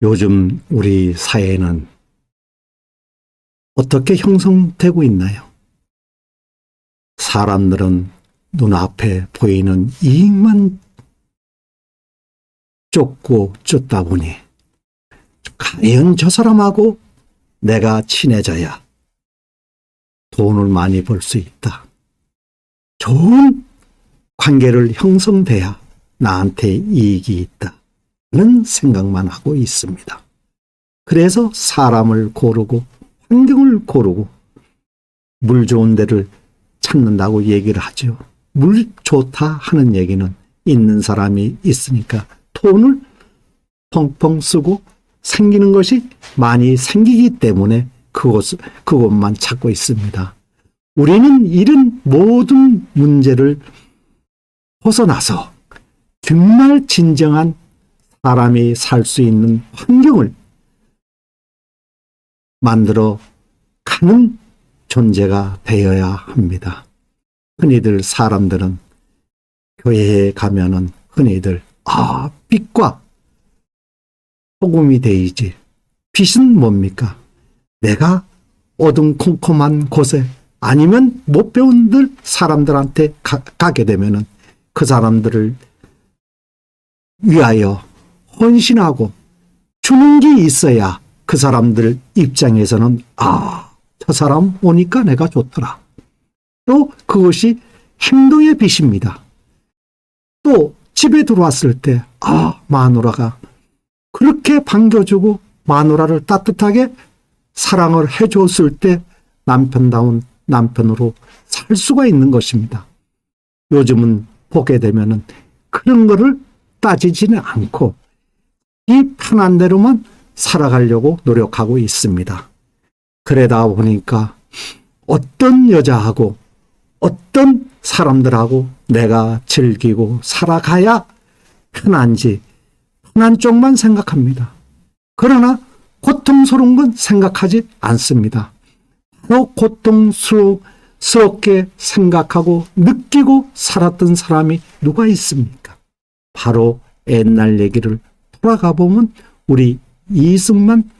요즘 우리 사회는 어떻게 형성되고 있나요? 사람들은 눈앞에 보이는 이익만 쫓고 쫓다 보니 과연 저 사람하고 내가 친해져야 돈을 많이 벌 수 있다. 좋은 관계를 형성돼야 나한테 이익이 있다. 는 생각만 하고 있습니다. 그래서 사람을 고르고 환경을 고르고 물 좋은 데를 찾는다고 얘기를 하죠. 물 좋다 하는 얘기는 있는 사람이 있으니까 돈을 펑펑 쓰고 생기는 것이 많이 생기기 때문에 그것만 찾고 있습니다. 우리는 이런 모든 문제를 벗어나서 정말 진정한 사람이 살 수 있는 환경을 만들어 가는 존재가 되어야 합니다. 흔히들 사람들은 교회에 가면은 흔히들 빛과 소금이 되이지. 빛은 뭡니까? 내가 어둠컴컴한 곳에 아니면 못 배운 사람들한테 가게 되면은 그 사람들을 위하여 헌신하고 주는 게 있어야 그 사람들 입장에서는 저 사람 오니까 내가 좋더라. 또 그것이 행동의 빛입니다. 또 집에 들어왔을 때 마누라가 그렇게 반겨주고 마누라를 따뜻하게 사랑을 해줬을 때 남편다운 남편으로 살 수가 있는 것입니다. 요즘은 보게 되면은 그런 거를 따지지는 않고 이 편한 대로만 살아가려고 노력하고 있습니다. 그러다 보니까 어떤 여자하고 어떤 사람들하고 내가 즐기고 살아가야 편한지 편한 쪽만 생각합니다. 그러나 고통스러운 건 생각하지 않습니다. 바로 고통스럽게 생각하고 느끼고 살았던 사람이 누가 있습니까? 바로 옛날 얘기를 돌아가 보면 우리 이승만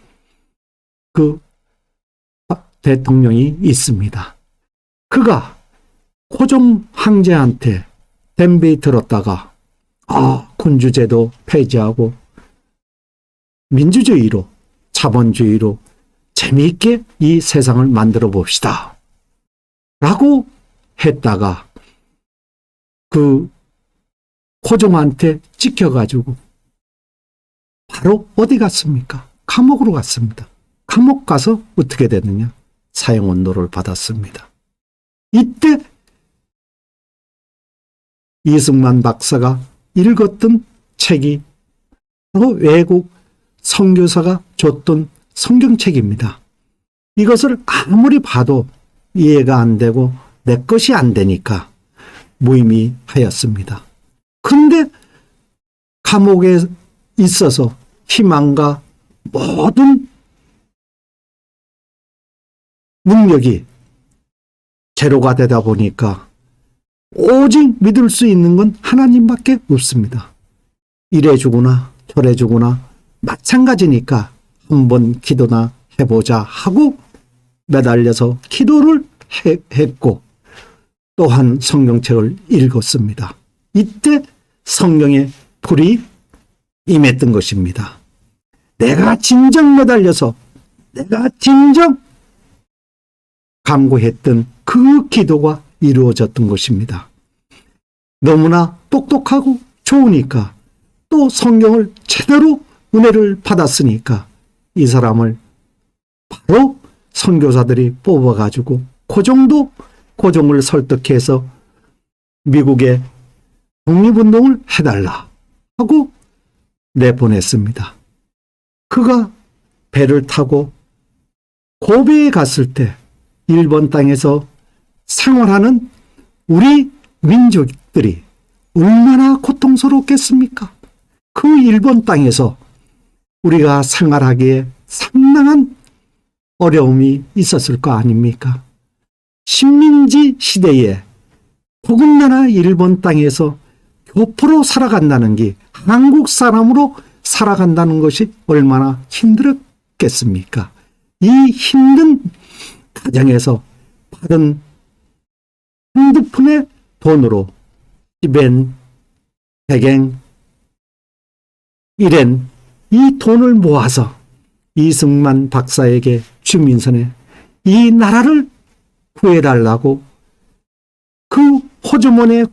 대통령이 있습니다. 그가 고종 황제한테 덤비 들었다가 군주제도 폐지하고 민주주의로 자본주의로 재미있게 이 세상을 만들어 봅시다 라고 했다가 그 고종한테 찍혀가지고 바로 어디 갔습니까? 감옥으로 갔습니다. 감옥 가서 어떻게 됐느냐? 사형원고를 받았습니다. 이때 이승만 박사가 읽었던 책이 바로 외국 선교사가 줬던 성경책입니다. 이것을 아무리 봐도 이해가 안 되고 내 것이 안 되니까 무의미하였습니다. 그런데 감옥에 있어서 희망과 모든 능력이 제로가 되다 보니까 오직 믿을 수 있는 건 하나님밖에 없습니다. 이래 주구나 저래 주구나 마찬가지니까 한번 기도나 해보자 하고 매달려서 기도를 했고 또한 성경책을 읽었습니다. 이때 성경의 불이 임했던 것입니다. 내가 진정 매달려서 내가 진정 간구했던 그 기도가 이루어졌던 것입니다. 너무나 똑똑하고 좋으니까 또 성경을 제대로 은혜를 받았으니까 이 사람을 바로 선교사들이 뽑아가지고 고종을 설득해서 미국에 독립운동을 해달라 하고 내보냈습니다. 그가 배를 타고 고베에 갔을 때 일본 땅에서 생활하는 우리 민족들이 얼마나 고통스럽겠습니까? 그 일본 땅에서 우리가 생활하기에 상당한 어려움이 있었을 거 아닙니까? 식민지 시대에 더군다나 일본 땅에서 교포로 살아간다는 게 한국 사람으로 살아간다는 것이 얼마나 힘들었겠습니까? 이 힘든 가정에서 받은 한두 푼의 돈으로 10엔, 100엔, 1엔 이 돈을 모아서 이승만 박사에게 주민선에 이 나라를 구해달라고 그 호주머니에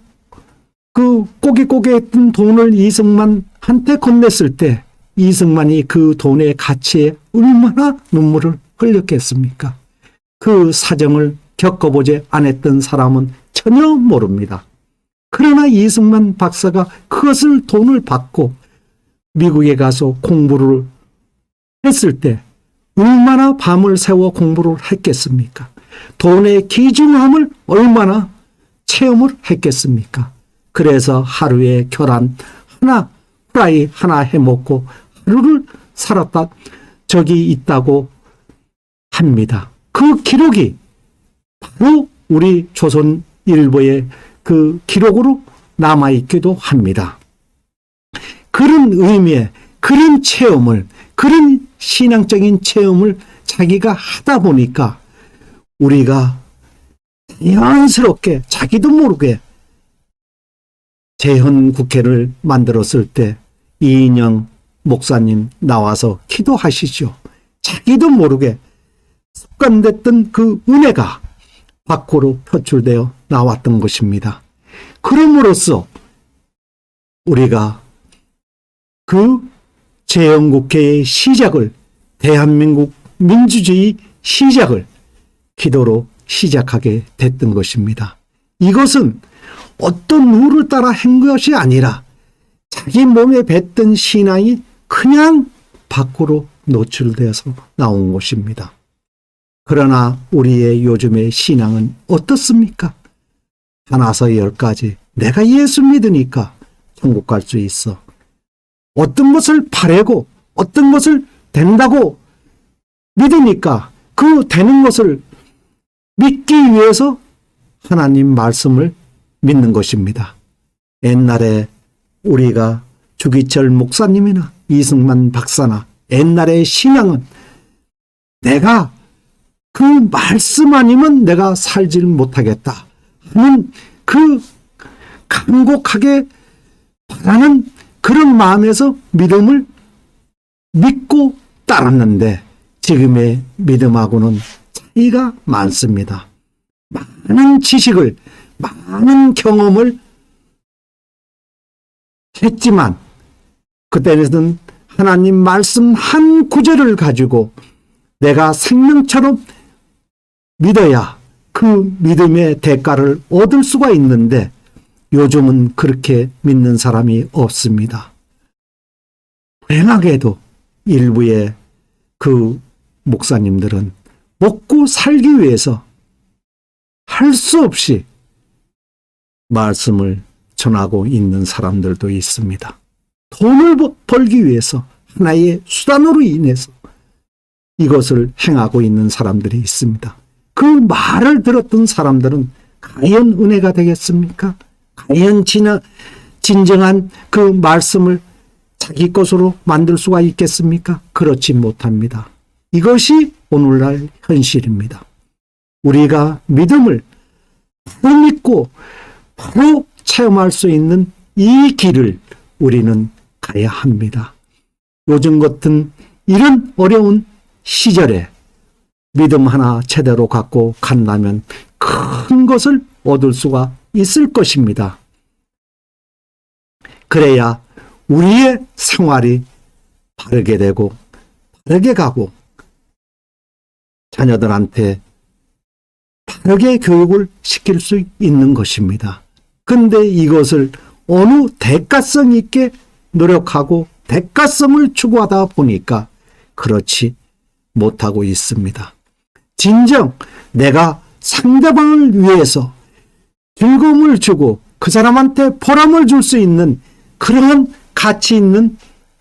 그 꼬깃꼬깃했던 돈을 이승만한테 건넸을 때 이승만이 그 돈의 가치에 얼마나 눈물을 흘렸겠습니까? 그 사정을 겪어보지 않았던 사람은 전혀 모릅니다. 그러나 이승만 박사가 그것을 돈을 받고 미국에 가서 공부를 했을 때 얼마나 밤을 새워 공부를 했겠습니까? 돈의 귀중함을 얼마나 체험을 했겠습니까? 그래서 하루에 계란 하나, 프라이 하나 해먹고 하루를 살았다 적이 있다고 합니다. 그 기록이 바로 우리 조선일보의 그 기록으로 남아있기도 합니다. 그런 의미의 그런 체험을, 그런 신앙적인 체험을 자기가 하다 보니까 우리가 자연스럽게 자기도 모르게 재헌국회를 만들었을 때 이인영 목사님 나와서 기도하시죠. 자기도 모르게 습관됐던 그 은혜가 밖으로 표출되어 나왔던 것입니다. 그럼으로써 우리가 그 재헌국회의 시작을, 대한민국 민주주의 시작을 기도로 시작하게 됐던 것입니다. 이것은 어떤 룰을 따라 한 것이 아니라 자기 몸에 뱉던 신앙이 그냥 밖으로 노출되어서 나온 것입니다. 그러나 우리의 요즘의 신앙은 어떻습니까? 하나서 열까지 내가 예수 믿으니까 천국 갈 수 있어. 어떤 것을 바라고 어떤 것을 된다고 믿으니까 그 되는 것을 믿기 위해서 하나님 말씀을 믿는 것입니다. 옛날에 우리가 주기철 목사님이나 이승만 박사나 옛날의 신앙은 내가 그 말씀 아니면 내가 살질 못하겠다 하는 그 간곡하게 바라는 그런 마음에서 믿음을 믿고 따랐는데 지금의 믿음하고는 차이가 많습니다. 많은 지식을, 많은 경험을 했지만 그때는 하나님 말씀 한 구절을 가지고 내가 생명처럼 믿어야 그 믿음의 대가를 얻을 수가 있는데 요즘은 그렇게 믿는 사람이 없습니다. 불행하게도 일부의 그 목사님들은 먹고 살기 위해서 할 수 없이 말씀을 전하고 있는 사람들도 있습니다. 돈을 벌기 위해서 하나의 수단으로 인해서 이것을 행하고 있는 사람들이 있습니다. 그 말을 들었던 사람들은 과연 은혜가 되겠습니까? 과연 진정한 그 말씀을 자기 것으로 만들 수가 있겠습니까? 그렇지 못합니다. 이것이 오늘날 현실입니다. 우리가 믿음을 바로 믿고 바로 체험할 수 있는 이 길을 우리는 가야 합니다. 요즘 같은 이런 어려운 시절에 믿음 하나 제대로 갖고 간다면 큰 것을 얻을 수가 있을 것입니다. 그래야 우리의 생활이 바르게 되고 바르게 가고 자녀들한테 바르게 교육을 시킬 수 있는 것입니다. 근데 이것을 어느 대가성 있게 노력하고 대가성을 추구하다 보니까 그렇지 못하고 있습니다. 진정 내가 상대방을 위해서 즐거움을 주고 그 사람한테 보람을 줄 수 있는 그런 가치 있는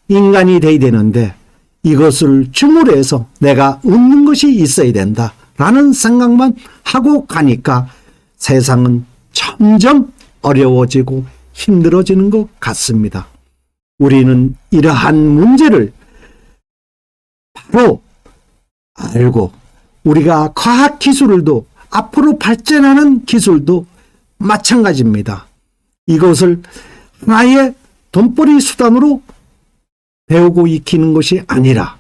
인간이 되어야 되는데 이것을 줌으로 해서 내가 웃는 것이 있어야 된다라는 생각만 하고 가니까 세상은 점점 어려워지고 힘들어지는 것 같습니다. 우리는 이러한 문제를 바로 알고 우리가 과학기술도 앞으로 발전하는 기술도 마찬가지입니다. 이것을 하나의 돈벌이 수단으로 배우고 익히는 것이 아니라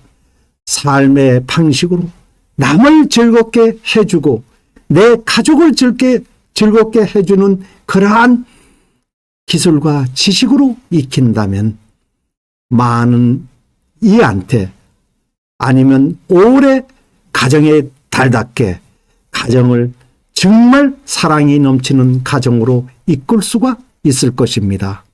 삶의 방식으로 남을 즐겁게 해주고 내 가족을 즐겁게 해주는 그러한 기술과 지식으로 익힌다면 많은 이한테 아니면 오래 가정에 달답게 가정을 정말 사랑이 넘치는 가정으로 이끌 수가 있을 것입니다.